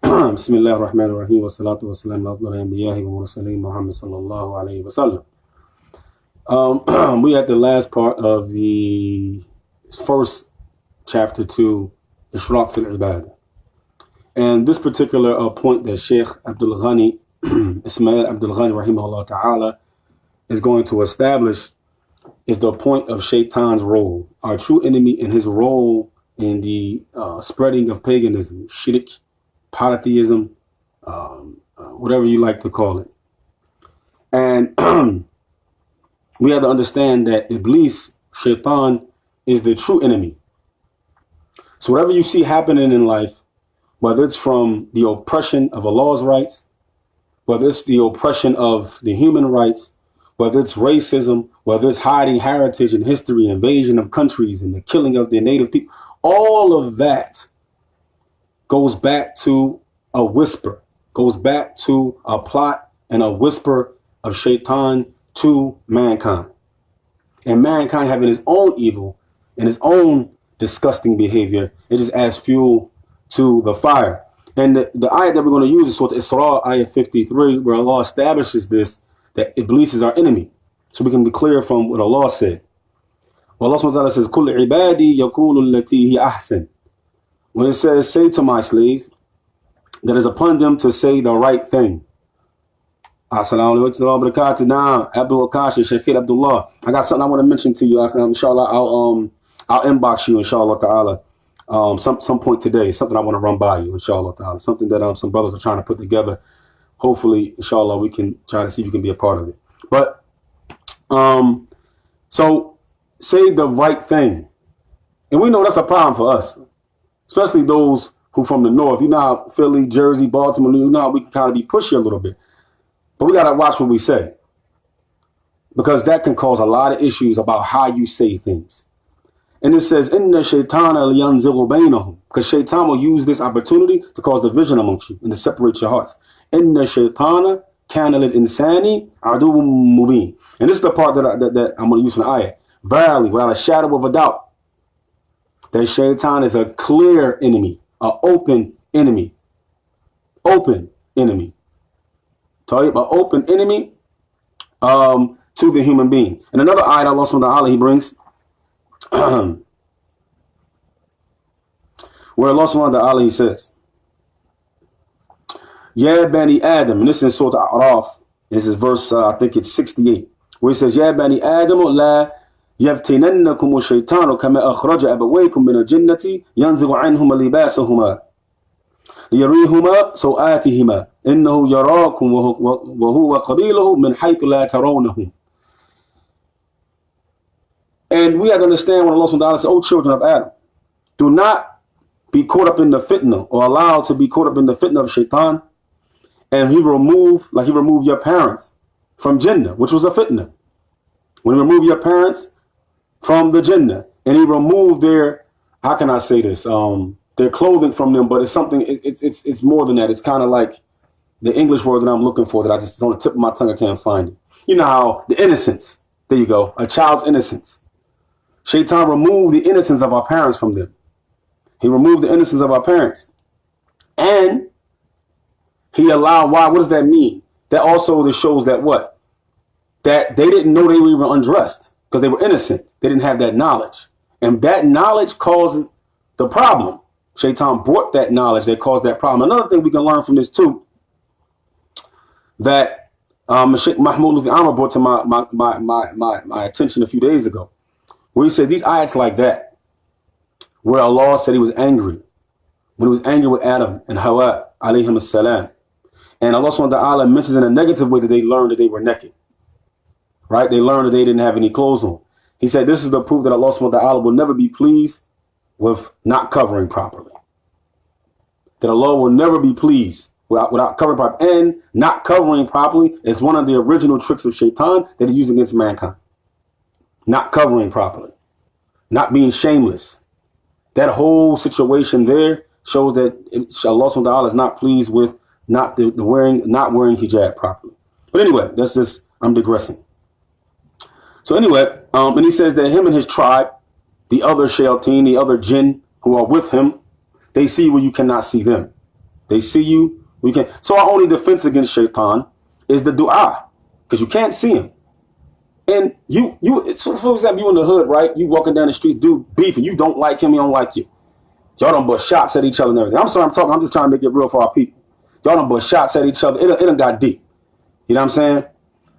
Bismillah ar-Rahman ar-Rahim wa salatu wa salam ala anbiyahi wa mursalin Muhammad sallallahu alayhi wa sallam. We at the last part of the first chapter 2, Ishraq fil Ibadah. And this particular point that Sheikh Abdul Ghani, Ismail Abdul Ghani rahimahullah ta'ala, is going to establish is the point of Shaitan's role, our true enemy, and his role in the spreading of paganism, shirk, polytheism, whatever you like to call it. And we have to understand that Iblis, Shaitan, is the true enemy. So whatever you see happening in life, whether it's from the oppression of Allah's rights, whether it's the oppression of the human rights, whether it's racism, whether it's hiding heritage and history, invasion of countries, and the killing of their native people, all of that goes back to a whisper, goes back to a plot and a whisper of Shaitan to mankind. And mankind having his own evil and his own disgusting behavior, it just adds fuel to the fire. And the ayat that we're going to use is Surah Isra, ayat 53, where Allah establishes this, that Iblis is our enemy. So we can be clear from what Allah said. Well, Allah SWT says, Kul ibadi yakulu allati hi ahsan. When it says, say to my slaves, that is upon them to say the right thing. Assalamu alaikum wa barakatuh. Now, Abdul Akash, Sheikh Abdullah. I got something I want to mention to you. Inshallah, I'll inbox you, inshallah ta'ala. Some point today, something I want to run by you, inshallah ta'ala. Something that some brothers are trying to put together. Hopefully, inshallah, we can try to see if you can be a part of it. But so say the right thing. And we know that's a problem for us, especially those who from the north. You know how Philly, Jersey, Baltimore, you know how we can kind of be pushy a little bit. But we got to watch what we say, because that can cause a lot of issues about how you say things. And it says, Inna shaytana liyanzighu bainahum, because Shaitan will use this opportunity to cause division amongst you and to separate your hearts. Inna shaytana kana lil insani aduwwun mubin. And this is the part that I'm going to use from the ayah. Verily, without a shadow of a doubt, that Shaitan is a clear enemy, an open enemy. Open enemy. Tell you about open enemy to the human being. And another ayah Allah subhanahu wa ta'ala he brings where Allah subhanahu wa ta'ala he says, Ya Bani Adam, and this is in Surah Al-A'raf, this is verse I think it's 68, where he says, Ya Bani Adam la يفتننكم الشيطان كما أخرج أبويكم من الجنة ينزغ عنهما لباسهما ليريهما سوآتهما إنه يراكم وهو قبيله من حيث لا ترونهم. And we have to understand when Allah subhanahu wa ta'ala says, O children of Adam, do not be caught up in the fitna or allowed to be caught up in the fitna of Shaitan. And he removed your parents from Jannah, which was a fitna. When he removed your parents from the Jannah, and he removed their, how can I say this, their clothing from them, but it's something, it's more than that. It's kind of like the English word that I'm looking for that I just, it's on the tip of my tongue, I can't find it. You know how, the innocence, there you go, a child's innocence. Shaitan removed the innocence of our parents from them. He removed the innocence of our parents. And he allowed, why, what does that mean? That also shows that what? That they didn't know they were even undressed because they were innocent. They didn't have that knowledge. And that knowledge causes the problem. Shaitan brought that knowledge that caused that problem. Another thing we can learn from this too, that Sheikh Mahmoud Luthi Amr brought to my attention a few days ago, where he said these ayats like that, where Allah said he was angry, when he was angry with Adam and Hawa alayhim as-salam. And Allah subhanahu wa ta'ala mentions in a negative way that they learned that they were naked. Right? They learned that they didn't have any clothes on. He said this is the proof that Allah subhanahu wa ta'ala will never be pleased with not covering properly. That Allah will never be pleased without covering properly. And not covering properly is one of the original tricks of Shaitan that he used against mankind. Not covering properly. Not being shameless. That whole situation there shows that Allah subhanahu wa ta'ala is not pleased with not wearing hijab properly. But anyway, that's just, I'm digressing. So anyway, and he says that him and his tribe, the other shayateen, the other jinn who are with him, they see where you cannot see them. They see you. We can't. So our only defense against shaitan is the dua, because you can't see him. And so for example, you in the hood, right? You walking down the streets, dude beefing. You don't like him, he don't like you. Y'all don't bust shots at each other and everything. I'm sorry, I'm just trying to make it real for our people. Y'all don't bust shots at each other. It done got deep. You know what I'm saying?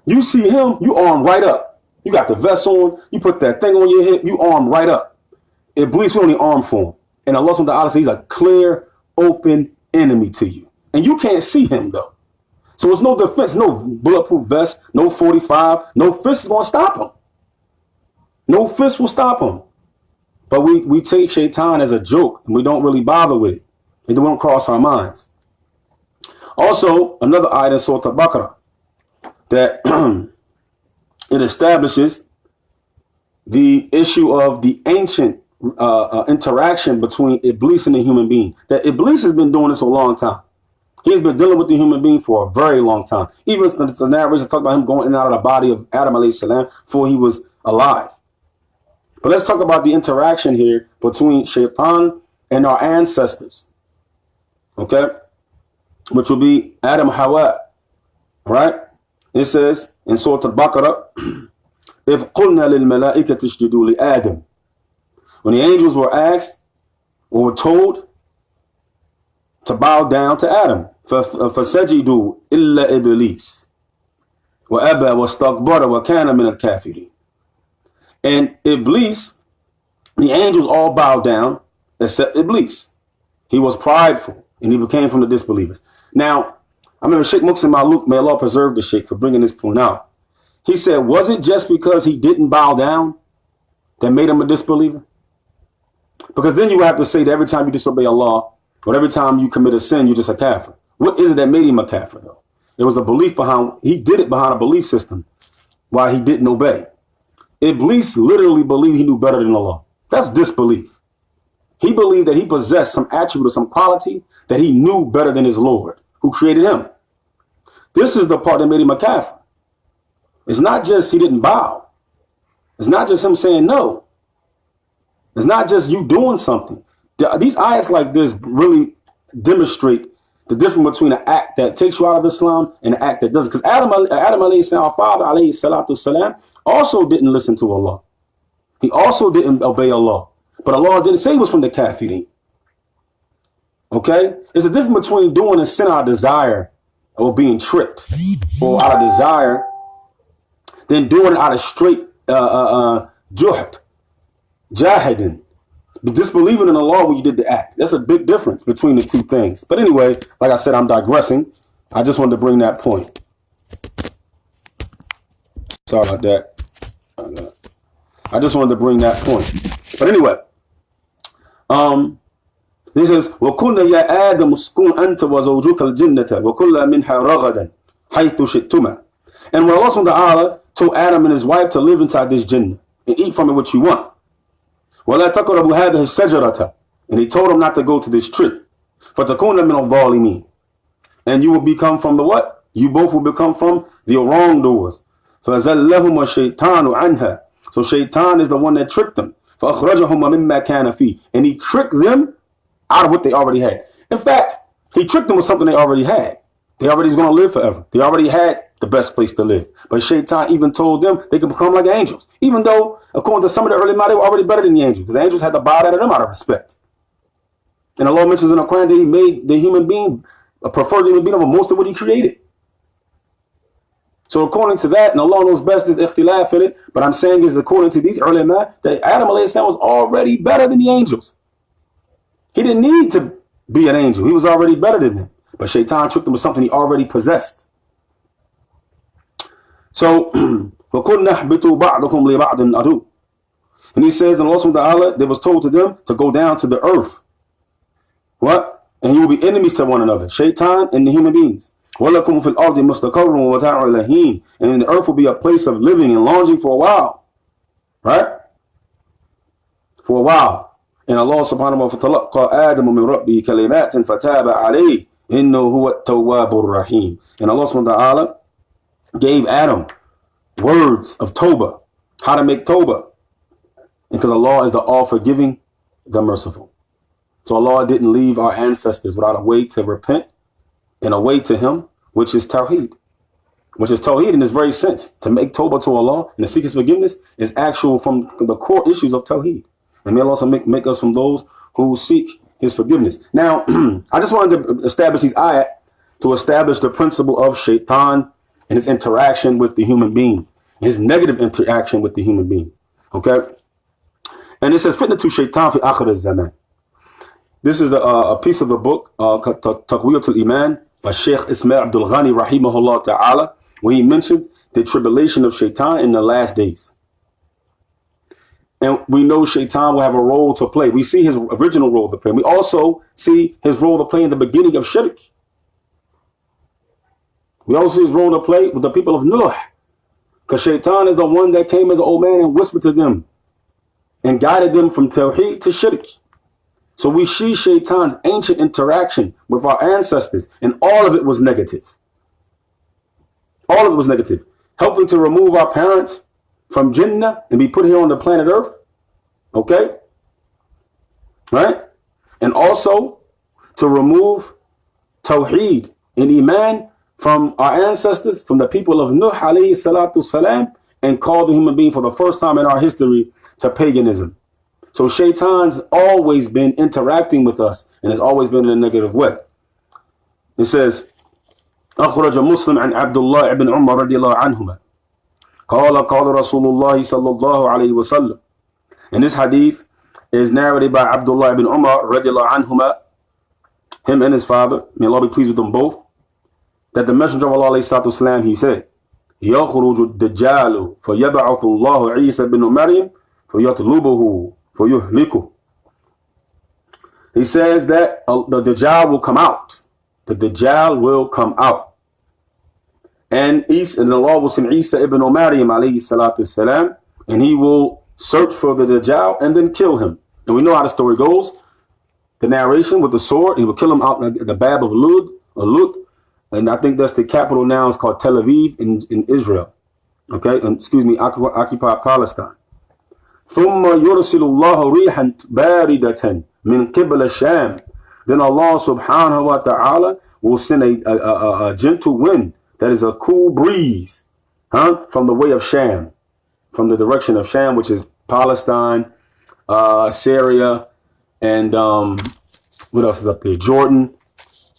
You see him, you arm right up. You got the vest on, you put that thing on your hip, you arm right up. Iblis, we only arm for him. And Allah subhanahu wa ta'ala says he's a clear, open enemy to you. And you can't see him though. So there's no defense, no bulletproof vest, no 45, no fist is going to stop him. No fist will stop him. But we take shaitan as a joke and we don't really bother with it. It won't cross our minds. Also, another ayah in Surah Al-Baqarah that it establishes the issue of the ancient interaction between Iblis and the human being. That Iblis has been doing this for a long time. He's been dealing with the human being for a very long time. Even the narration talk about him going in and out of the body of Adam alayhi salam before he was alive. But let's talk about the interaction here between shaitan and our ancestors. Okay? Which will be Adam Hawa. Right? It says in Surah Al-Baqarah, إِذْ قُلْنَا لِلْمَلَائِكَةِ اسْجُدُوا لِآدَمَ. When the angels were asked or were told to bow down to Adam, فَسَجِدُوا إِلَّا إِبْلِيسَ وَأَبَى وَاسْتَكْبَرَ وَكَانَ مِنَ الْكَافِرِينَ. And Iblis, the angels all bowed down except Iblis. He was prideful and he became from the disbelievers. Now, I remember Sheikh Muqsim Maluk, may Allah preserve the Sheikh, for bringing this point out. He said, was it just because he didn't bow down that made him a disbeliever? Because then you would have to say that every time you disobey Allah, or every time you commit a sin, you're just a kafir. What is it that made him a kafir, though? It was a belief behind, he did it behind a belief system why he didn't obey. Iblis literally believed he knew better than Allah. That's disbelief. He believed that he possessed some attribute or some quality that he knew better than his Lord, who created him. This is the part that made him a kafir. It's not just he didn't bow. It's not just him saying no. It's not just you doing something. These ayats like this really demonstrate the difference between an act that takes you out of Islam and an act that doesn't. Because Adam alayhi salam, our father alayhi salatu salam, also didn't listen to Allah. He also didn't obey Allah. But Allah didn't say he was from the kafirin. Okay? There's a difference between doing a sin out of desire or being tricked or out of desire than doing it out of straight juhd, jahidin, disbelieving in Allah when you did the act. That's a big difference between the two things. But anyway, like I said, I'm digressing. I just wanted to bring that point. Sorry about that. I just wanted to bring that point. But anyway, he says, وَكُنَّ يَا آدَمُ اسْكُنْ أَنْتَ وَزَوْجُكَ الْجَنَّةَ وَكُلَّا مِنْهَا رَغَدًا حَيْثُ شِئْتُمَا. And when Allah subhanahu wa ta'ala told Adam and his wife to live inside this Jannah and eat from it what you want. وَلَا تَقْرَبُوا هَذِهِ الشَّجَرَةَ. And he told him not to go to this tree. فَتَكُونَ مِنَ الظَّالِمِينَ. And you will become from the what? You both will become from the wrongdoers. فَزَلَّهُمَ الشَّيْطَانُ عَنْهَا. So shaitan is the one that tricked them. فَأَخْرَجَهُمَ مِمَّا كَانَ فِيهِ. And he tricked them out of what they already had. In fact, he tricked them with something they already had. They already was going to live forever. They already had the best place to live. But shaitan even told them they could become like angels. Even though, according to some of the early minds, they were already better than the angels. Because the angels had to bow down to them out of respect. And Allah mentions in the Quran that he made the human being, a preferred human being over most of what he created. So according to that, and Allah knows best, there's ikhtilaf in it, but I'm saying is according to these ulama, that Adam alayhi salam was already better than the angels. He didn't need to be an angel. He was already better than them. But shaitan tricked him with something he already possessed. So, وَقُلْنَا اهْبِطُوا بَعْضُكُمْ لِبَعْضٍ عَدُوٌّ. And he says, and Allah subhanahu wa ta'ala, they was told to them to go down to the earth. What? And you will be enemies to one another. Shaitan and the human beings. وَلَكُمْ فِي الْأَرْضِ مُسْتَقَرٌ وَمَتَاعٌ لَهِينٌ. And in the earth will be a place of living and longing for a while. Right? For a while. And Allah subhanahu wa ta'ala فَتَلَقَّى آدَمُ مِنْ رَبِّهِ كَلِمَاتٍ فَتَابَ عَلَيْهِ إِنَّهُ هُوَ التَّوَّابُ الرَّحِيمُ. And Allah subhanahu wa ta'ala gave Adam words of tawbah, how to make tawbah. Because Allah is the all-forgiving, the merciful. So Allah didn't leave our ancestors without a way to repent and a way to Him, which is Tawheed. Which is Tawheed in this very sense. To make Tawbah to Allah and to seek His forgiveness is actual from the core issues of Tawheed. And may Allah also make us from those who seek His forgiveness. Now, I just wanted to establish these ayat to establish the principle of shaitan and his interaction with the human being, his negative interaction with the human being. Okay? And it says, fitna to shaitan fi akhir al-zaman. This is a piece of the book, Taqweed al-Iman, by Sheikh Ismail Abdul Ghani, rahimahullah ta'ala, where he mentions the tribulation of shaitan in the last days. And we know shaitan will have a role to play. We see his original role to play. We also see his role to play in the beginning of shirk. We also see his role to play with the people of Nuh. Because shaitan is the one that came as an old man and whispered to them and guided them from Tawheed to shirk. So we see shaitan's ancient interaction with our ancestors, and all of it was negative. All of it was negative. Helping to remove our parents from Jannah and be put here on the planet Earth. Okay? Right? And also to remove Tawheed and Iman from our ancestors, from the people of Nuh alayhi salatu salam, and call the human being for the first time in our history to paganism. So shaitan's always been interacting with us and has always been in a negative way. It says, أخرج مسلم عن عبد الله بن عمر رضي الله عنهما قال رسول الله صلى الله عليه وسلم. And this hadith is narrated by Abdullah ibn Umar radiallahu anhuma, him and his father, may Allah be pleased with them both, that the Messenger of Allah alayhi salatu wasalam, he said, يخرج الدجال فيبعث الله عيسى بن مريم فيطلبه فيهلكه. He says that the Dajjal will come out. The Dajjal will come out. And Allah will send Isa ibn Maryam alayhi salatu salam, and he will search for the Dajjal and then kill him. And we know how the story goes. The narration with the sword, he will kill him out at the Bab of Lut. And I think that's the capital now. It's called Tel Aviv in Israel. Okay, occupied Palestine. ثم يرسل الله ريحا باردة من قبل الشام. Then Allah subhanahu wa ta'ala will send a gentle wind that is a cool breeze, from the way of Sham, from the direction of Sham, which is Palestine, Syria, and what else is up there? Jordan,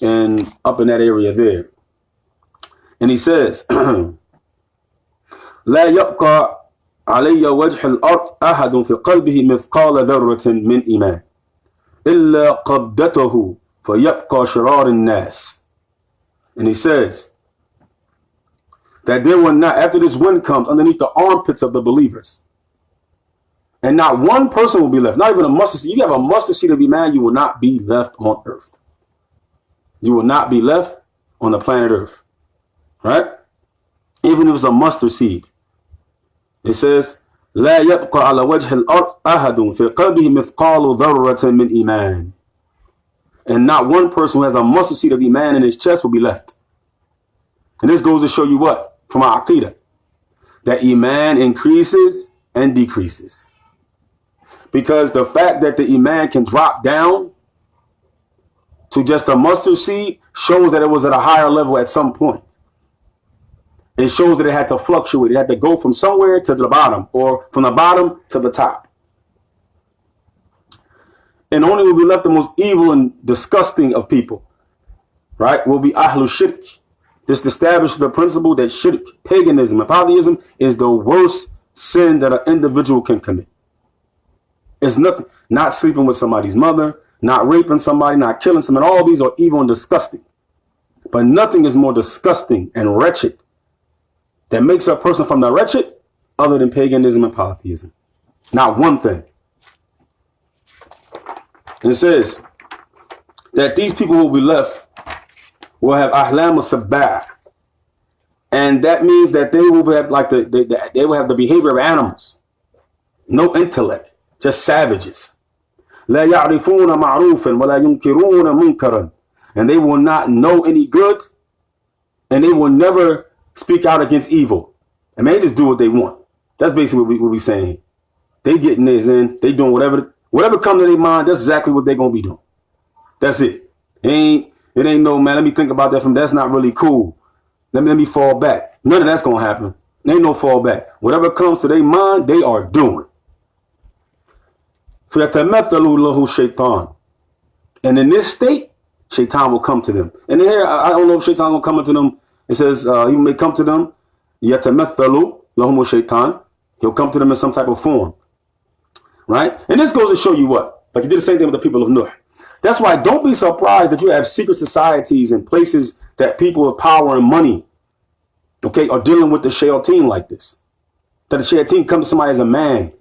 and up in that area there. And he says, لا يبقى علي وجه الأرض أحد في قلبه مثقال ذرة من إيمان إلا قبضته فيبقى شرار الناس. And he says that there will not, after this wind comes underneath the armpits of the believers, and not one person will be left, not even a mustard seed. You have a mustard seed of Iman, you will not be left on earth. You will not be left on the planet Earth. Right? Even if it's a mustard seed. It says, لا يبقى على وجه الأرض أحد في قلبه مثقال ذرة من إيمان. And not one person who has a mustard seed of Iman in his chest will be left. And this goes to show you what? From our Aqidah. That Iman increases and decreases. Because the fact that the Iman can drop down to just a mustard seed shows that it was at a higher level at some point. It shows that it had to fluctuate. It had to go from somewhere to the bottom, or from the bottom to the top. And only will be left the most evil and disgusting of people, right, will be Ahlul Shirk. This establishes the principle that shirk, paganism, and polytheism is the worst sin that an individual can commit. It's nothing, not sleeping with somebody's mother, not raping somebody, not killing somebody. All these are evil and disgusting. But nothing is more disgusting and wretched that makes a person from the wretched other than paganism and polytheism. Not one thing. And it says that these people who will be left will have ahlam al-sabbah. And that means that they will have like they will have the behavior of animals. No intellect, just savages. لا يعرفون معروفا ولا ينكرون منكرا. And they will not know any good, and they will never speak out against evil. And they just do what they want. That's basically what we're saying. They getting theirs in, they doing whatever comes to their mind, that's exactly what they're going to be doing. That's it. It ain't no, man, let me think about that from, that's not really cool. Let me fall back. None of that's going to happen. There ain't no fall back. Whatever comes to their mind, they are doing. فَيَتَمَثَّلُ لَهُ شَيْطَانٌ. And in this state, Shaitan will come to them. And here, I don't know if Shaitan will come to them. It says he may come to them. يَتَمَثَّلُ لَهُمُ شَيْطَانٌ. He'll come to them in some type of form. Right? And this goes to show you what? Like he did the same thing with the people of Nuh. That's why don't be surprised that you have secret societies and places that people with power and money, okay, are dealing with the shayateen like this. That the shayateen come to somebody as a man,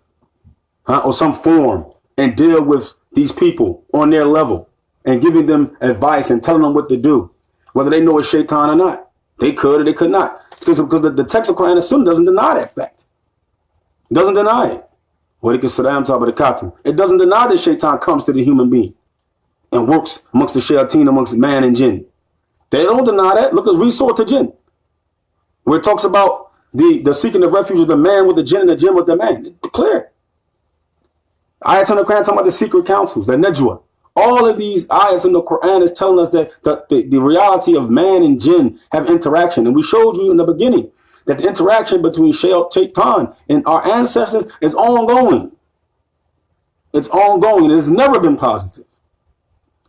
or some form, and deal with these people on their level and giving them advice and telling them what to do, whether they know it's shaitan or not. They could or they could not. Because the text of Quran and Sunnah doesn't deny that fact. It doesn't deny it. It doesn't deny that shaitan comes to the human being and works amongst the shayateen, amongst man and jinn. They don't deny that. Look at Resort to Jinn, where it talks about the seeking of refuge of the man with the jinn and the jinn with the man. It's clear. Ayats in the Quran talking about the secret councils, the Najwa. All of these ayats in the Quran is telling us that the reality of man and jinn have interaction. And we showed you in the beginning that the interaction between shaitan and our ancestors is ongoing. It's ongoing. It has never been positive.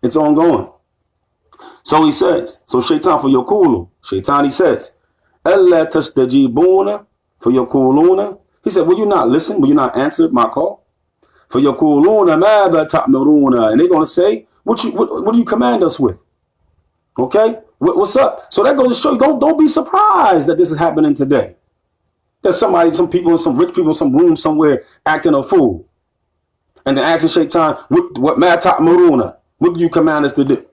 It's ongoing. So he says, so shaitan for yakulu. Shaitan, he says, Alla tastajibuna for yakuluna. He said, will you not listen? Will you not answer my call? For yakuluna madha ta'muruna. And they're going to say, what do you command us with? Okay? What's up? So that goes to show you, don't be surprised that this is happening today. There's somebody, some people, some rich people in some room somewhere acting a fool. And then asking shaitan, what madha ta'muruna? What do you command us to do?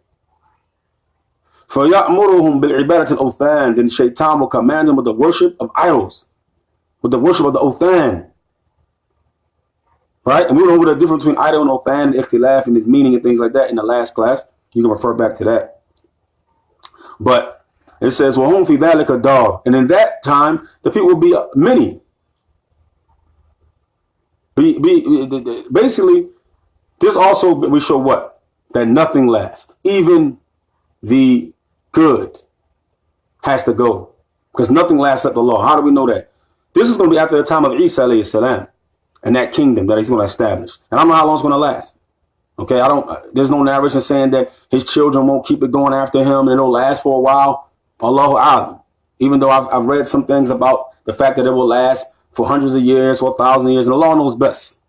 For ya'muruhum bil ibadat al-uthan, then shaitan will command them with the worship of idols, with the worship of the uthan. Right? And we know the difference between idol and uthan, ikhtilaf, and its meaning and things like that in the last class. You can refer back to that. But it says, وَهُمْ فِي ذَلِكَ دَارٌ. And in that time, the people will be many. Basically, this also we show what? That nothing lasts. Even the good has to go. Because nothing lasts at the law. How do we know that? This is going to be after the time of Isa alayhi salam and that kingdom that he's going to establish. And I don't know how long it's going to last. Okay, there's no narration saying that his children won't keep it going after him and it'll last for a while. Allahu a'lam. Even though I've read some things about the fact that it will last for hundreds of years, for 1,000 years, and Allah knows best.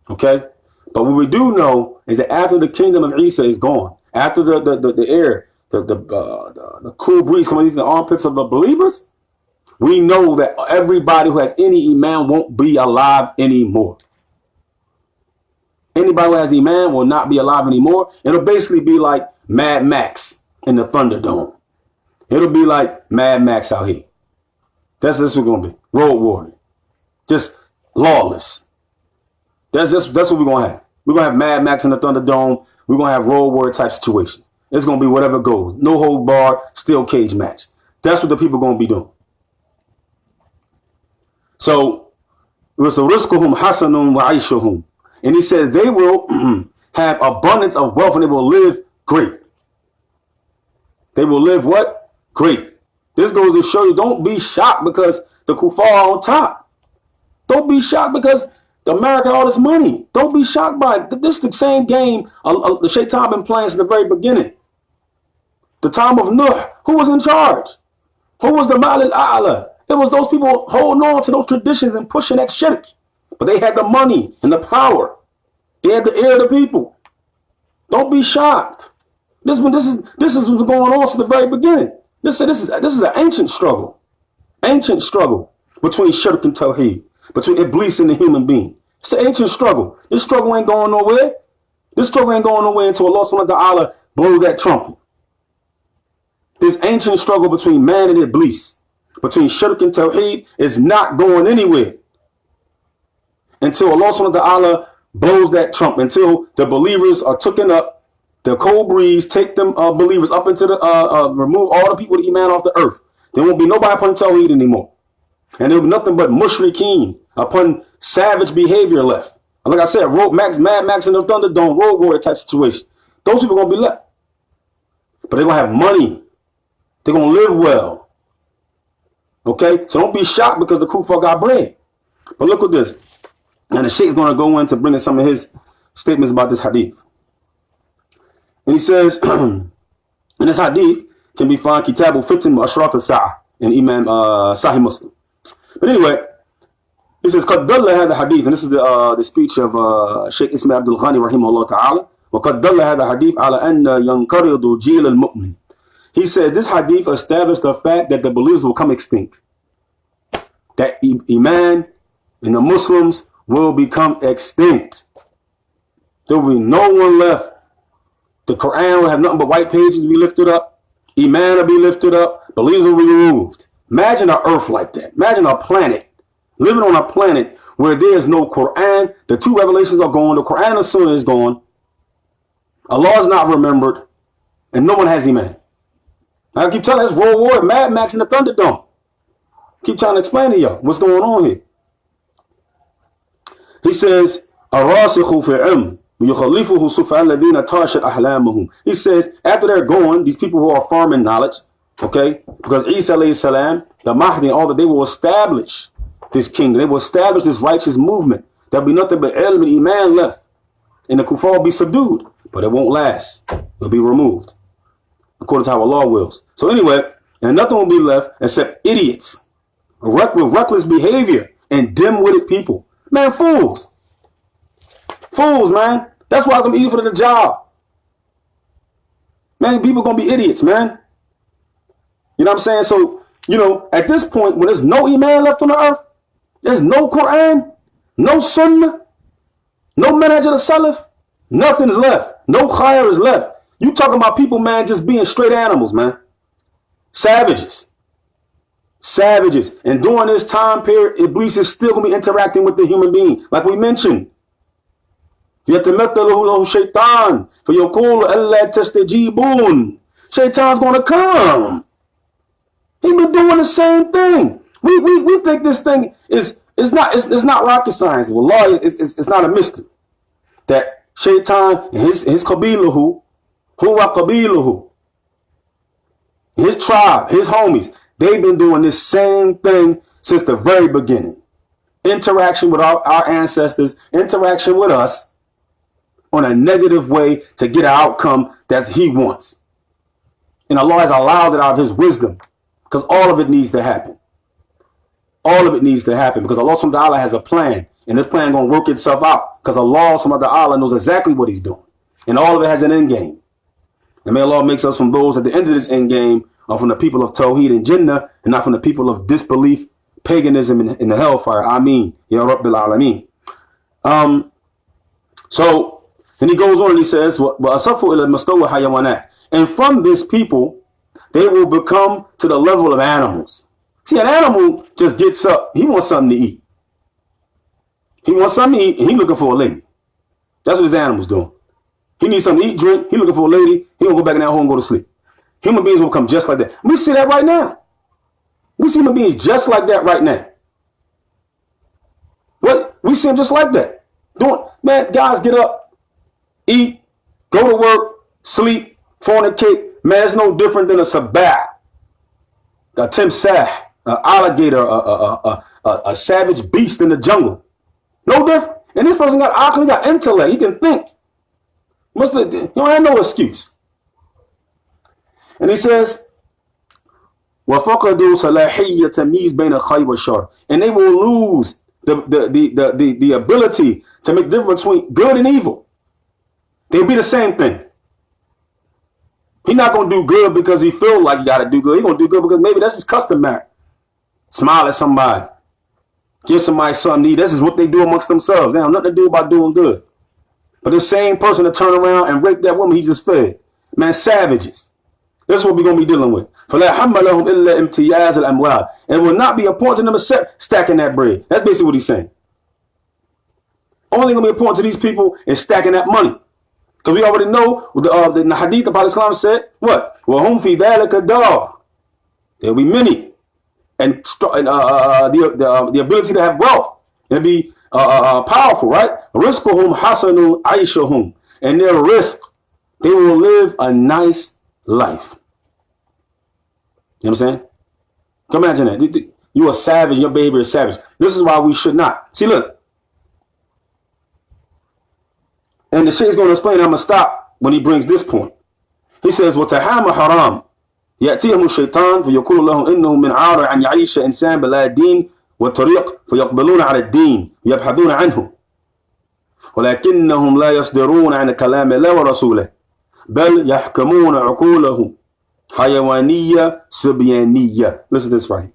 Okay? But what we do know is that after the kingdom of Isa is gone, after the air, the cool breeze coming into the armpits of the believers, we know that everybody who has any iman won't be alive anymore. Anybody who has iman will not be alive anymore. It'll basically be like Mad Max in the Thunderdome. It'll be like Mad Max out here. That's what we're going to be. Road warrior. Just lawless. That's what we're going to have. We're going to have Mad Max in the Thunderdome. We're going to have road warrior type situations. It's going to be whatever goes. No hold bar, steel cage match. That's what the people are going to be doing. So, it was a rizquhum hasanun wa aishuhum. And he said they will have abundance of wealth and they will live great. They will live what? Great. This goes to show you, don't be shocked because the kuffar are on top. Don't be shocked because America all this money. Don't be shocked by it. This is the same game the shaitan been playing since the very beginning. The time of Nuh, who was in charge? Who was the Mal al-A'la? It was those people holding on to those traditions and pushing that shirk. But they had the money and the power. They had the ear of the people. Don't be shocked. This is what's going on since the very beginning. This is an ancient struggle. Ancient struggle between shirk and Tawheed, between Iblis and the human being. It's an ancient struggle. This struggle ain't going nowhere. This struggle ain't going nowhere until Allah subhanahu wa ta'ala blows that trumpet. This ancient struggle between man and Iblis, between shirk and Tawheed, is not going anywhere until Allah subhanahu wa ta'ala blows that trumpet, until the believers are taken up, the cold breeze take them believers up into the remove all the people with iman off the earth. There won't be nobody upon Tawheed anymore. And there will be nothing but mushrikeen upon savage behavior left. And like I said, Mad Max in the Thunderdome, road warrior type situation. Those people are going to be left. But they're going to have money. They're going to live well. Okay? So don't be shocked because the kuffar got bread. But look at this. And the Sheikh's going to go into bringing some of his statements about this hadith. And he says, in this hadith can be found Kitab al-Fitan wa Ashrat al-Sa'ah in Imam Sahih Muslim. But anyway, he says, قَدْ دَلَّ هَذَا hadith, and this is the speech of Sheikh Ismail Abdul Ghani rahimahullah ta'ala, وَقَدْ دَلَّ هَذَا hadith عَلَى أَنَّ يَنْقَرِضُ جِيلَ الْمُؤْمِنِ. He said, this hadith established the fact that the believers will come extinct. That Iman and the Muslims will become extinct. There will be no one left. The Quran will have nothing but white pages to be lifted up. Iman will be lifted up. Believers will be removed. Imagine an earth like that. Imagine a planet. Living on a planet where there is no Quran. The two revelations are gone. The Quran and the Sunnah is gone. Allah is not remembered. And no one has Iman. I keep telling you, it's World War, Mad Max, and the Thunderdome. Keep trying to explain to y'all what's going on here. He says, he says, after they're gone, these people who are firm in knowledge, okay, because Isa alayhi salam, the Mahdi, and all that, they will establish this kingdom. They will establish this righteous movement. There'll be nothing but ilm and iman left. And the kuffar will be subdued, but it won't last. It'll be removed, according to how Allah wills. So anyway, and nothing will be left except idiots with reckless behavior and dim-witted people. Man, fools. Fools, man. That's why I'm going to eat for the job. Man, people going to be idiots, man. You know what I'm saying? So, you know, at this point, when there's no Iman left on the earth, there's no Quran, no Sunnah, no Manhaj al-Salaf, nothing is left. No Khair is left. You talking about people, man, just being straight animals, man. Savages. Savages. And during this time period, Iblis is still going to be interacting with the human being, like we mentioned. يَتَمَثَّلُهُ لَهُ شَيْطَانٌ فَيَقُولُ أَلَّا تَسْتَجِيبُونَ. Shaitan's going to come. He been doing the same thing. We think this thing is not rocket science. Wallah, it's not a mystery. That Shaitan and his qabilahu, huwa qabilahu, his tribe, his homies, they've been doing this same thing since the very beginning. Interaction with our ancestors, interaction with us on a negative way to get an outcome that he wants. And Allah has allowed it out of his wisdom, because all of it needs to happen. All of it needs to happen because Allah subhanahu wa ta'ala has a plan, and this plan going to work itself out because Allah subhanahu wa ta'ala knows exactly what he's doing, and all of it has an end game. And may Allah makes us from those at the end of this end game are from the people of Tawheed and Jannah, and not from the people of disbelief, paganism, and in the hellfire. Ameen. Ya Rabbil Alameen. So then he goes on and he says, and from this people, they will become to the level of animals. See, an animal just gets up. He wants something to eat. He wants something to eat, and he's looking for a lady. That's what his animal's doing. He needs something to eat, drink. He's looking for a lady. He won't go back in that hole and go to sleep. Human beings will come just like that. We see that right now. We see human beings just like that right now. What? We see them just like that. Man, guys get up, eat, go to work, sleep, fornicate. Man, it's no different than a sabah, a timsah, an alligator, a savage beast in the jungle. No different. And this person got aql, he got intellect, he can think. You don't have no excuse. And he says, وَفَقَدُوا صَلَاحِيَّ تَمِيزْ بَيْنَ الْخَيْرِ وَالشَّرِّ. And they will lose the ability to make the difference between good and evil. They'll be the same thing. He's not going to do good because he feels like he got to do good. He's going to do good because maybe that's his customary. Smile at somebody. Give somebody something to eat. This is what they do amongst themselves. They have nothing to do about doing good. But the same person to turn around and rape that woman he just fed. Man, savages. This is what we're going to be dealing with. And it will not be important to them except stacking that bread. That's basically what he's saying. Only going to be important to these people is stacking that money. Because we already know the hadith about Islam said, what? وَهُمْ فِي ذَلِكَ دَارٌ. There will be many. And the ability to have wealth. It'll be powerful, right? رِزْقُهُمْ حَسَنُ عَيْشُهُمْ. And their risk They will live a nice life. You know what I'm saying? Come imagine that. You a savage, your baby is savage. This is why we should not. See, look. And the Shaykh's going to explain, I'm going to stop when he brings this point. He says, وَتَحَامَ حَرَامٌ يأتيهم الشيطان فيقول لهم إنه من عار أن يعيش إنسان بلا دين والطريق فيقبلون على الدين يبحثون عنه ولكنهم لا يصدرون عن كلام الله ورسوله بل يحكمون عقوله حيوانية سبيانية. Listen to this right.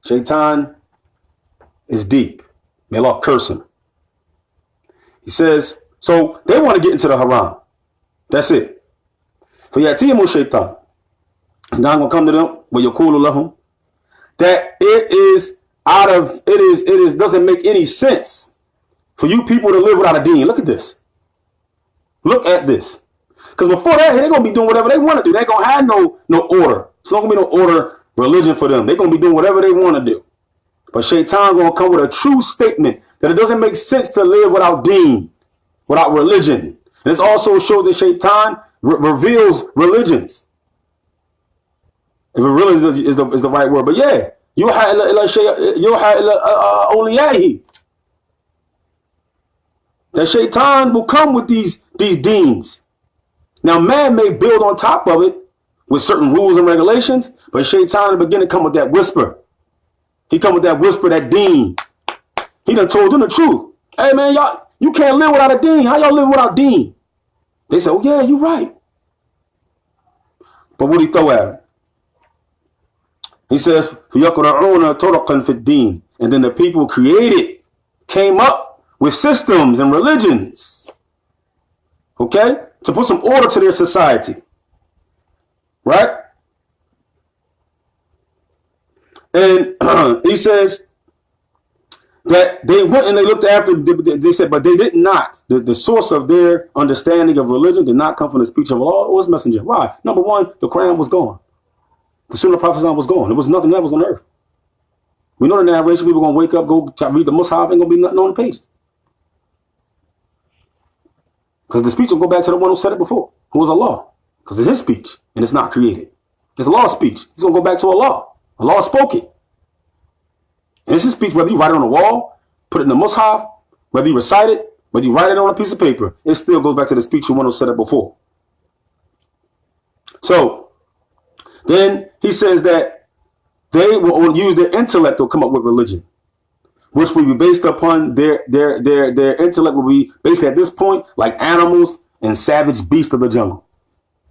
Shaitan is deep. May Allah curse him. He says, so they want to get into the haram. That's it. فيأتيهم الشيطان. Now I'm gonna come to them ويقول لهم that it doesn't make any sense for you people to live without a deen. Look at this. Look at this. Because before that, they're gonna be doing whatever they want to do. They ain't gonna have no order. It's not gonna be no order religion for them. They're gonna be doing whatever they want to do. But Shaitan gonna come with a true statement that it doesn't make sense to live without deen, without religion. And this also shows that Shaitan reveals religions. If it really is the right word. But yeah, yuha ila awliyahi. That Shaitan will come with these deens. Now man may build on top of it with certain rules and regulations, but Shaitan will begin to come with that whisper. He come with that whisper, that deen. He done told them the truth. Hey man, y'all, you can't live without a deen. How y'all live without deen? They say, oh yeah, you're right. But what do he throw at him? He says, فَيَقْرَعُونَ طُرَقًا فِي الدِّينِ. And then the people came up with systems and religions, okay, to put some order to their society, right? And he says that they went and they looked after, they said, but they did not. The source of their understanding of religion did not come from the speech of Allah or his messenger. Why? Number one, the Quran was gone. The Sunnah Prophet was gone. There was nothing that was on earth. We know the narration. People going to wake up, go read the Mus'haf, ain't going to be nothing on the pages. Because the speech will go back to the one who said it before, who was Allah. Because it's his speech, and it's not created. It's Allah's speech. He's going to go back to Allah. Allah spoke it. And it's his speech, whether you write it on the wall, put it in the Mus'haf, whether you recite it, whether you write it on a piece of paper, it still goes back to the speech of one who said it before. So, then he says that they will use their intellect to come up with religion, which will be based upon their intellect will be based at this point like animals and savage beasts of the jungle.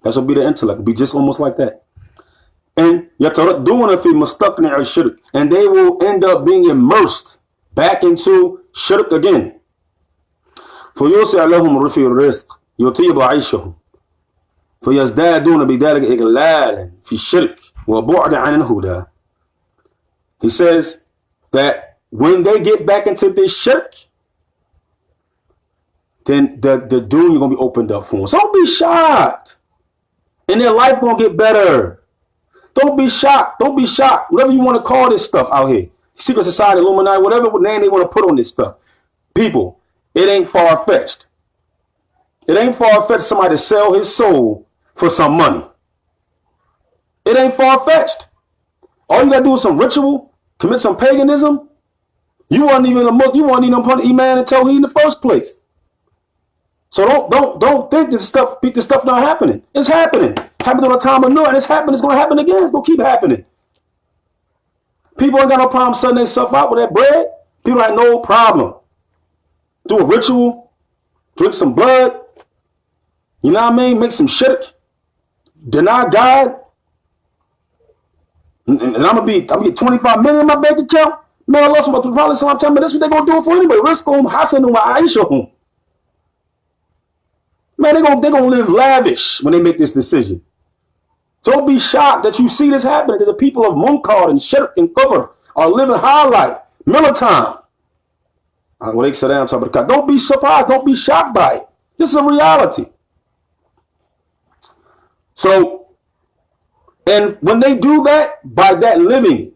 That's what be their intellect. It'll be just almost like that. And and they will end up being immersed back into shirk again. فيزدادون بذلك إغلالا في الشرك وبعد عن الهدى. He says that when they get back into this shirk, then the doom is going to be opened up for them. So don't be shocked. And their life going to get better. Don't be shocked. Don't be shocked. Whatever you want to call this stuff out here. Secret Society, Illuminati, whatever name they want to put on this stuff. People, it ain't far-fetched. It ain't far-fetched somebody to sell his soul for some money. It ain't far-fetched. All you gotta do is some ritual, commit some paganism. You weren't even upon Iman and Tawheed in the first place. So don't think this stuff not happening. It's happening. Happened on the time of Noah, and it's happening. It's gonna happen again. It's gonna keep happening. People ain't got no problem selling themselves out with that bread. People have no problem. Do a ritual, drink some blood. You know what I mean? Make some shirk. Deny God. And I'm gonna get 25 million in my bank account. Man, I lost about the Prophet Sallallahu Alaihi Wasallam. That's what they're gonna do it for anyway. Rizqhum hasanun wa aishahum. Man, they're gonna live lavish when they make this decision. Don't be shocked that you see this happening, that the people of Munkar and Shirk and Kufr are living high life, militant. Don't be surprised. Don't be shocked by it. This is a reality. So, and when they do that, by that living,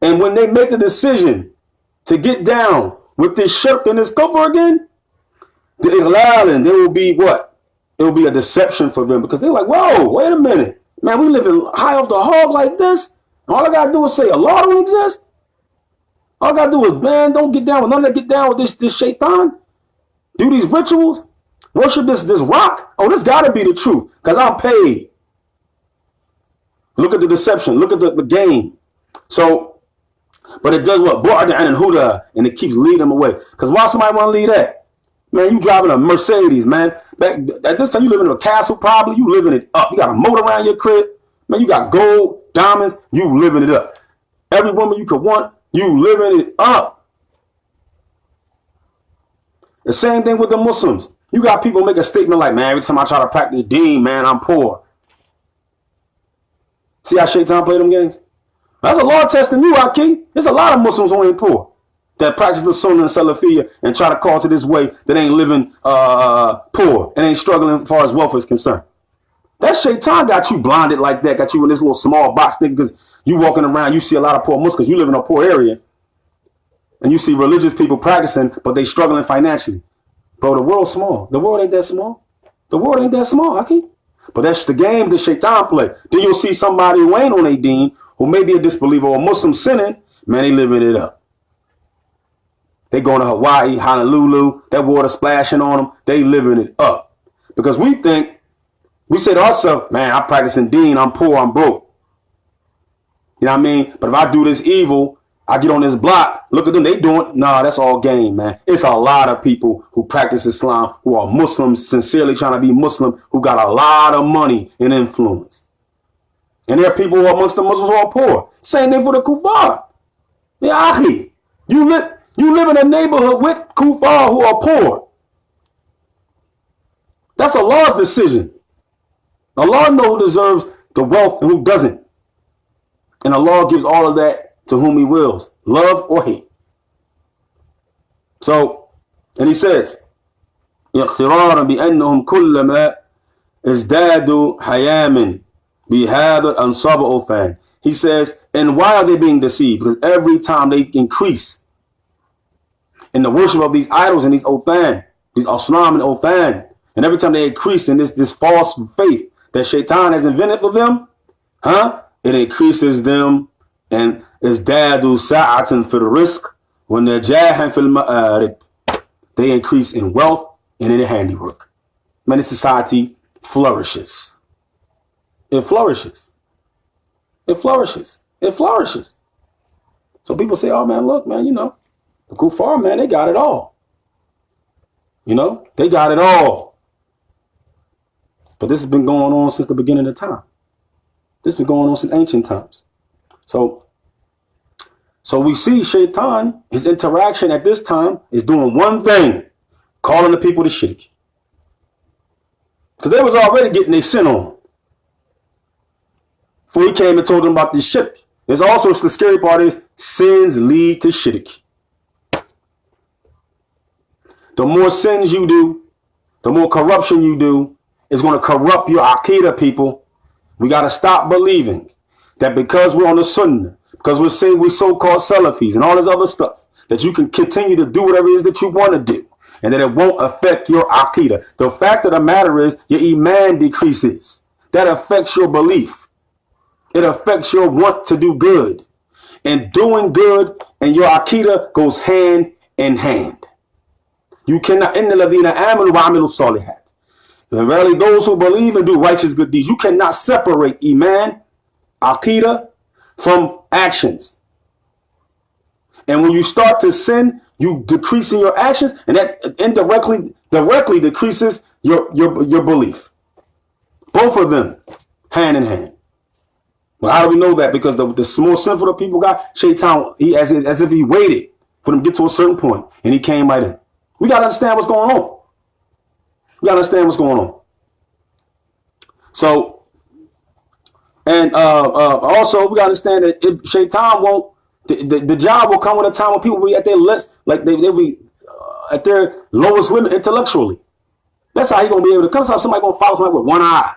and when they make the decision to get down with this shirk and this kufr again, the ighlal, and there will be what? it will be a deception for them because they're like, whoa, wait a minute. Man, we living high off the hog like this. All I got to do is say Allah don't exist. All I got to do is, man, don't get down with none of that. Get down with this shaitan. Do these rituals. Worship this rock. Oh, this got to be the truth because I'm paid. Look at the deception. Look at the game. So, but it does what? And it keeps leading them away. Because why somebody want to lead that? Man, you driving a Mercedes, man. Back at this time, you living in a castle probably. You living it up. You got a moat around your crib. Man, you got gold, diamonds. You living it up. Every woman you could want, you living it up. The same thing with the Muslims. You got people make a statement like, man, every time I try to practice deen, man, I'm poor. See how Shaitan play them games? That's a law testing you, Aki. There's a lot of Muslims who ain't poor that practice the Sunnah and Salafiyya and try to call to this way that ain't living poor and ain't struggling as far as wealth is concerned. That Shaitan got you blinded like that, got you in this little small box thing because you walking around, you see a lot of poor Muslims, you live in a poor area, and you see religious people practicing, but they struggling financially. Bro, the world's small. The world ain't that small. The world ain't that small, Aki. But that's the game that Shaitan play. Then you'll see somebody who ain't on a deen, who may be a disbeliever or a Muslim sinning, man, they living it up. They going to Hawaii, Honolulu, that water splashing on them. They living it up. Because we say to ourselves, man, I'm practicing deen, I'm poor, I'm broke. You know what I mean? But if I do this evil, I get on this block, look at them, they doing, nah, that's all game, man. It's a lot of people who practice Islam, who are Muslims, sincerely trying to be Muslim, who got a lot of money and influence. And there are people who are amongst the Muslims who are poor. Same thing for the kuffar. Yeah, Ahi, you live in a neighborhood with kuffar who are poor. That's Allah's decision. Allah knows who deserves the wealth and who doesn't. And Allah gives all of that to whom he wills, love or hate. So, and he says, اقترارا بأنهم كلما ازدادوا حياما بهذا أنصاب أوثان. He says, and why are they being deceived? Because every time they increase in the worship of these idols and these Othan, these Asnam and Othan, and every time they increase in this false faith that Shaitan has invented for them, it increases them and ازدادوا ساعة في الرزق ونجاحا في المآرب. They increase in wealth and in their handiwork. Many society flourishes. It flourishes. It flourishes. It flourishes. So people say, oh man, look, man, the kuffar, man, they got it all. They got it all. But this has been going on since the beginning of time. This has been going on since ancient times. So we see Shaitan, his interaction at this time is doing one thing, calling the people to shirk. Because they was already getting their sin on. Before he came and told them about this shirk. There's also the scary part is sins lead to shirk. The more sins you do, the more corruption you do, it's going to corrupt your Aqidah, people. We got to stop believing that because we're on the Sunnah, because we're saying we're so-called Salafis and all this other stuff, that you can continue to do whatever it is that you want to do and that it won't affect your Aqidah. The fact of the matter is your Iman decreases. That affects your belief. It affects your want to do good. And doing good and your Aqidah goes hand in hand. You cannot, إِنَّ الَّذِينَ آمَنُوا وَعَمِلُوا الصَّالِحَاتِ. And verily those who believe and do righteous good deeds, you cannot separate Iman, Aqidah, from actions. And when you start to sin, you decrease in your actions, and that directly decreases your belief. Both of them, hand in hand. Well, how do we know that? Because the more sinful the people got, Shaitan, he as if he waited for them to get to a certain point, and he came right in. We got to understand what's going on. We got to understand what's going on. So, and also we got to understand that if Shaitan won't, the job will come with a time when people will be at their less, like they'll be at their lowest limit intellectually. That's how he gonna be able to come. Somebody gonna follow somebody with one eye,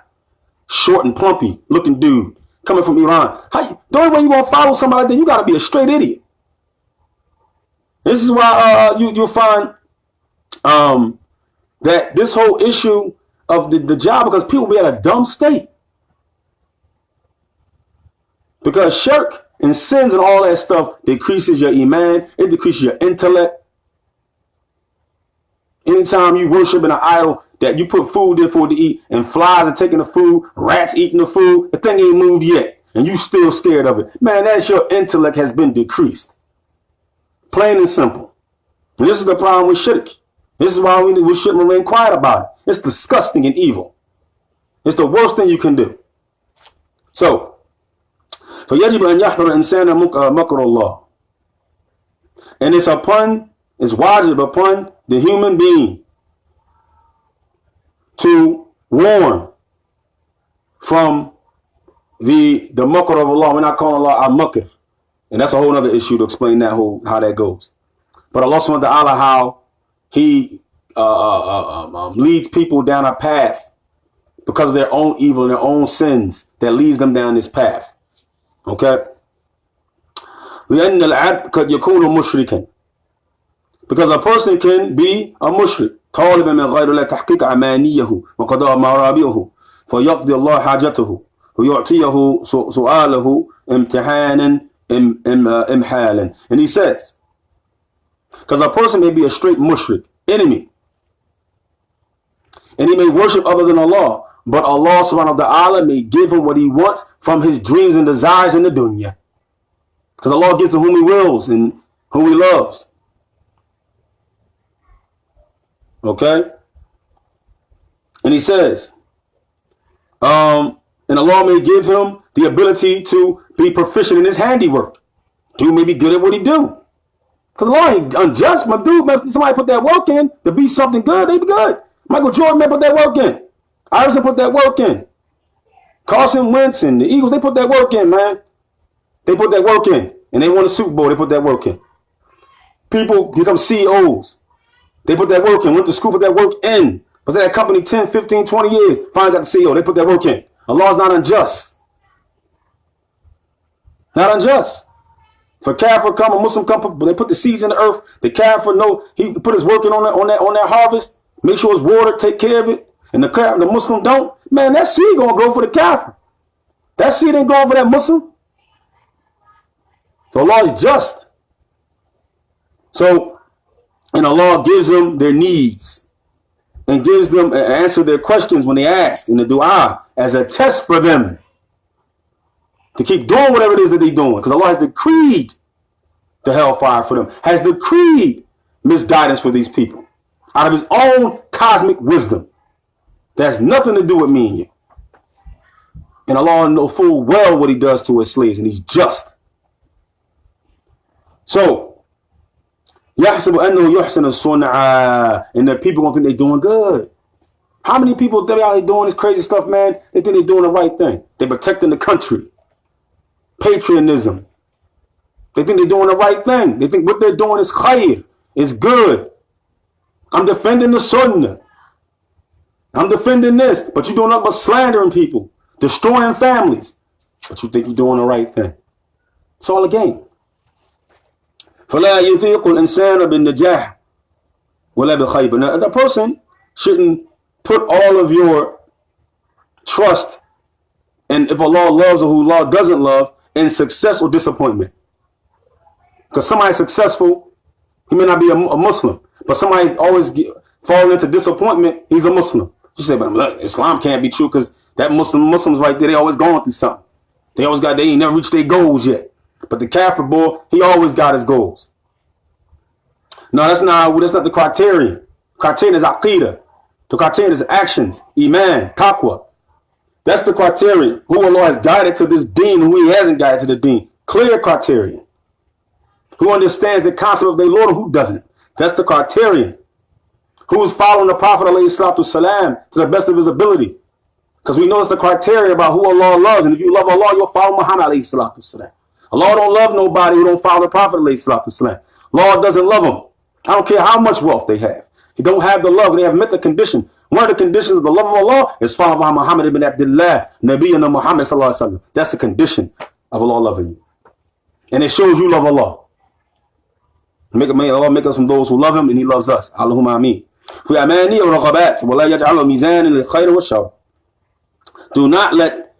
short and plumpy looking dude coming from Iran. The only way you gonna follow somebody like that, you gotta be a straight idiot. This is why you'll find that this whole issue of the job because people be at a dumb state. Because shirk and sins and all that stuff decreases your iman, it decreases your intellect. Anytime you worship in an idol that you put food there for it to eat and flies are taking the food, rats eating the food, the thing ain't moved yet and you still scared of it. Man, that's your intellect has been decreased. Plain and simple. And this is the problem with shirk. This is why we shouldn't remain quiet about it. It's disgusting and evil. It's the worst thing you can do. So, فَيَجِبُ أَنْ يَحْضَرَ الْإِنسَانَ مَكْرَ اللَّهِ. And it's wajib upon the human being to warn from the makr of Allah. We're not calling Allah al-makr. And that's a whole other issue to explain that how that goes. But Allah subhanahu wa ta'ala, how he leads people down a path because of their own evil and their own sins that leads them down this path. Okay? لأن العبد قد يكون مشركا. Because a person can be a mushrik. طالبا من غير الله تحقيق أمانيه وقضاء مرابيه فيقضي الله حاجته ويعطيه سؤاله امتحانا imhalan. And he says, because a person may be a straight mushrik, enemy, and he may worship other than Allah, but Allah subhanahu wa ta'ala may give him what he wants from his dreams and desires in the dunya. Because Allah gives to whom he wills and whom he loves. Okay? And he says, and Allah may give him the ability to be proficient in his handiwork. Dude may be good at what he do. Because Allah ain't unjust, my dude. Man, if somebody put that work in to be something good, they be good. Michael Jordan, man, put that work in. Iverson put that work in. Carson Wentz and the Eagles, they put that work in, man. They put that work in. And they won the Super Bowl, they put that work in. People become CEOs. They put that work in. Went to school, put that work in. Was at that company 10, 15, 20 years. Finally got the CEO. They put that work in. Allah's not unjust. Not unjust. For Kafir come, a Muslim come, they put the seeds in the earth. The Kafir he put his work in on that harvest. Make sure it's watered, take care of it. And the Muslim don't. Man, that seed gonna grow for the Kafir. That seed ain't growing for that Muslim. So Allah is just. So, and Allah gives them their needs and gives them answer their questions when they ask in the dua as a test for them to keep doing whatever it is that they're doing. Because Allah has decreed the hellfire for them, has decreed misguidance for these people out of his own cosmic wisdom. That has nothing to do with me and you. And Allah knows full well what he does to his slaves, and he's just. So, يَحْسَبُ أَنَّهُ يُحْسَنُ الصُّنْعَ. And the people gonna think they're doing good. How many people think out here doing this crazy stuff, man? They think they're doing the right thing. They're protecting the country. Patriotism. They think they're doing the right thing. They think what they're doing is khayr, is good. I'm defending the sunnah. I'm defending this. But you're doing nothing but slandering people, destroying families. But you think you're doing the right thing. It's all a game. فَلَا يُثِيقُ الْإِنسَانَ بِالنَّجَاحِ وَلَا بِخَيْبٍ. Now, the person shouldn't put all of your trust in if Allah loves or who Allah doesn't love in success or disappointment. Because somebody's successful, he may not be a Muslim, but somebody always falling into disappointment, he's a Muslim. You say, but look, Islam can't be true because that Muslims right there, they always going through something. They ain't never reached their goals yet. But the Kafir boy, he always got his goals. No, that's not the criterion. Criterion is aqidah. The criterion is actions, iman, taqwa. That's the criterion. Who Allah has guided to this deen, who he hasn't guided to the deen. Clear criterion. Who understands the concept of their Lord and who doesn't. That's the criterion. Who is following the Prophet ﷺ to the best of his ability. Because we know it's the criteria about who Allah loves. And if you love Allah, you'll follow Muhammad ﷺ. Allah don't love nobody who don't follow the Prophet ﷺ. Allah doesn't love them. I don't care how much wealth they have. They don't have the love. They have met the condition. One of the conditions of the love of Allah is following Muhammad ibn Abdullah, Nabiyyina Muhammad sallallahu alaihi wasallam. That's the condition of Allah loving you. And it shows you love Allah. May Allah make us from those who love him and he loves us. Allahumma ameen. في أماني ورغبات ولا يجعل ميزانا للخير والشر. Do not let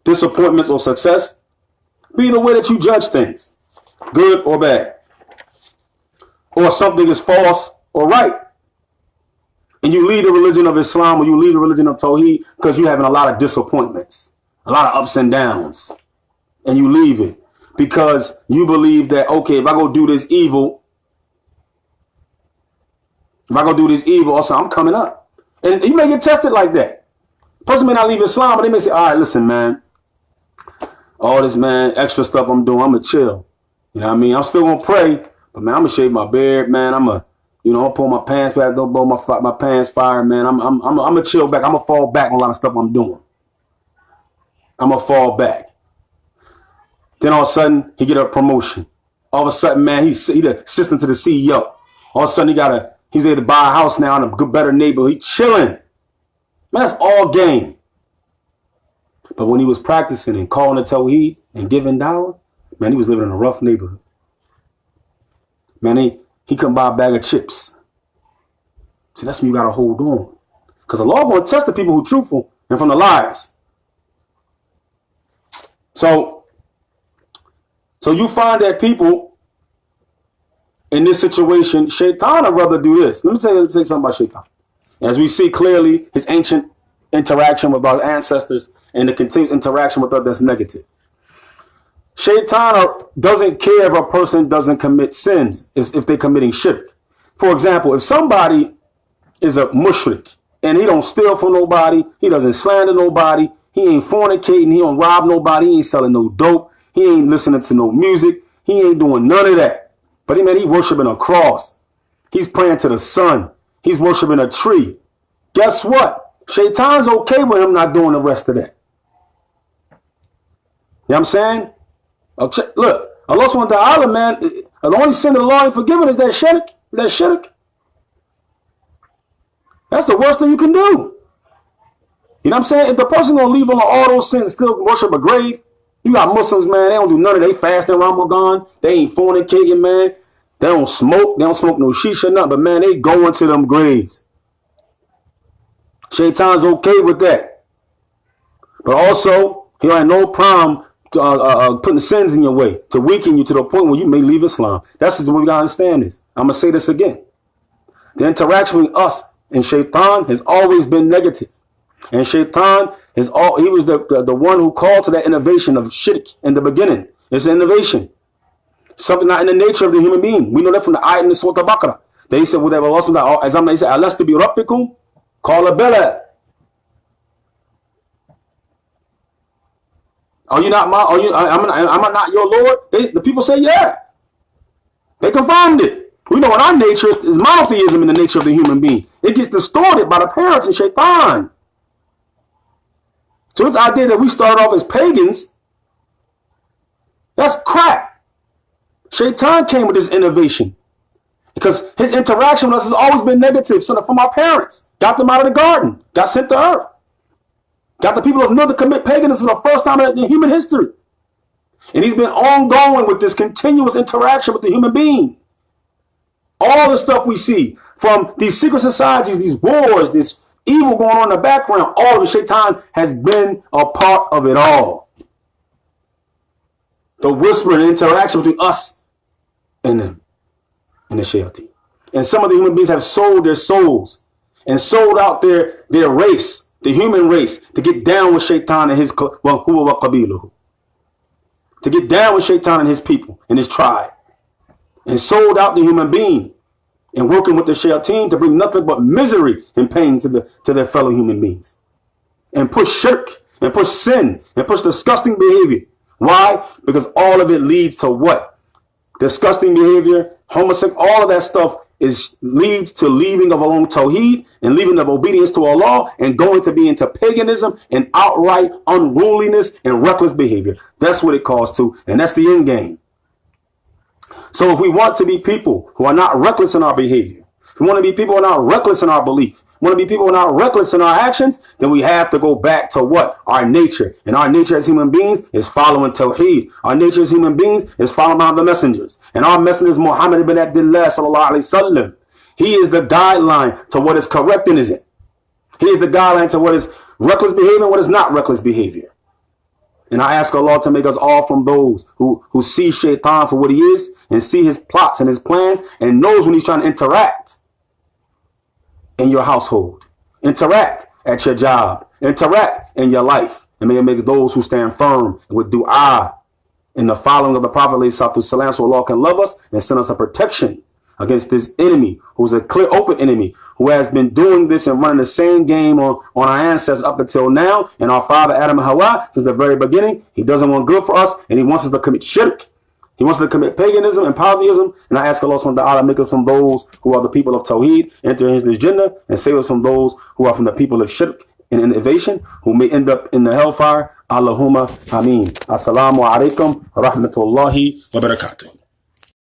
disappointments or success be the way that you judge things, good or bad, or something is false or right. And you leave the religion of Islam or you leave the religion of Tawheed because you're having a lot of disappointments, a lot of ups and downs, and you leave it because you believe that, okay, if I go do this evil, also I'm coming up. And you may get tested like that. Person may not leave Islam, but they may say, all right, listen, man, all this, man, extra stuff I'm doing, I'm going to chill. You know what I mean? I'm still going to pray, but, man, I'm going to shave my beard, man. I'm going to, I'll pull my pants back, don't blow my pants fire, man. I'm going to chill back. I'm going to fall back on a lot of stuff I'm doing. I'm going to fall back. Then all of a sudden, he get a promotion. All of a sudden, man, he's the assistant to the CEO. All of a sudden, he's able to buy a house now in a good, better neighborhood. He's chilling. Man, that's all game. But when he was practicing and calling the Tawheed and giving dawah, man, he was living in a rough neighborhood. Man, he couldn't buy a bag of chips. See, that's when you got to hold on. Because the law going to test the people who are truthful and from the liars. So you find that people in this situation, Shaitan would rather do this. Let me say something about Shaitan. As we see clearly, his ancient interaction with our ancestors and the continued interaction with us that's negative. Shaitan doesn't care if a person doesn't commit sins if they're committing shirk. For example, if somebody is a mushrik and he don't steal from nobody, he doesn't slander nobody, he ain't fornicating, he don't rob nobody, he ain't selling no dope, he ain't listening to no music, he ain't doing none of that. But he worshiping a cross. He's praying to the sun. He's worshiping a tree. Guess what? Shaitan's okay with him not doing the rest of that. You know what I'm saying? Look, Allah subhanahu wa ta'ala, man, the only sin that Allah ain't forgiven is that shirk. That shirk. That's the worst thing you can do. You know what I'm saying? If the person gonna leave on all those sins and still worship a grave, you got Muslims, man, they don't do none of that. They fast in Ramadan. They ain't fornicating, man. They don't smoke. They don't smoke no shisha, nothing. But, man, they go into them graves. Shaitan's okay with that. But also, he don't have no problem putting sins in your way to weaken you to the point where you may leave Islam. That's just what we got to understand this. I'm going to say this again. The interaction between us and Shaitan has always been negative. And Shaitan he was the one who called to that innovation of shirk in the beginning. It's an innovation. Something not in the nature of the human being. We know that from the ayat in the Surah Al-Baqarah. They said, whatever Allah he said, Alastu bi rabbikum? Qala bala. Are you not am I not your Lord? The people say, yeah. They confirmed it. We know what our nature is monotheism in the nature of the human being. It gets distorted by the parents and Shaitan. So this idea that we started off as pagans, that's crap. Shaitan came with this innovation because his interaction with us has always been negative. So from our parents, got them out of the garden, got sent to earth, got the people of Noah to commit paganism for the first time in human history. And he's been ongoing with this continuous interaction with the human being. All the stuff we see from these secret societies, these wars, this evil going on in the background, all of the Shaitan has been a part of it all. The whispering interaction between us and them and the Shayateen. And some of the human beings have sold their souls and sold out their race, the human race, to get down with Shaitan and his to get down with Shaitan and his people and his tribe. And sold out the human being and working with the Shayateen to bring nothing but misery and pain to their fellow human beings. And push shirk and push sin and push disgusting behavior. Why? Because all of it leads to what? Disgusting behavior, homosexual, all of that stuff leads to leaving of alone Tawheed and leaving of obedience to Allah and going to be into paganism and outright unruliness and reckless behavior. That's what it calls to, and that's the end game. So if we want to be people who are not reckless in our behavior, if we want to be people who are not reckless in our belief, we want to be people who are not reckless in our actions, then we have to go back to what? Our nature. And our nature as human beings is following Tawheed. Our nature as human beings is following the messengers. And our messenger is Muhammad ibn Abdullah sallallahu alayhi wa sallam. He is the guideline to what is correct and isn't. He is the guideline to what is reckless behavior and what is not reckless behavior. And I ask Allah to make us all from those who see Shaitan for what he is and see his plots and his plans and knows when he's trying to interact in your household, interact at your job, interact in your life. And may it make those who stand firm with dua in the following of the Prophet ﷺ, so Allah can love us and send us a protection against this enemy, who's a clear open enemy, who has been doing this and running the same game on our ancestors up until now, and our father Adam and Hawa since the very beginning. He doesn't want good for us, and he wants us to commit shirk. He wants us to commit paganism and polytheism. And I ask Allah subhanahu wa ta'ala to make us from those who are the people of Tawheed, enter into His Jannah, and save us from those who are from the people of shirk and innovation, who may end up in the hellfire. Allahumma ameen. Assalamu alaikum wa rahmatullahi wa barakatuh.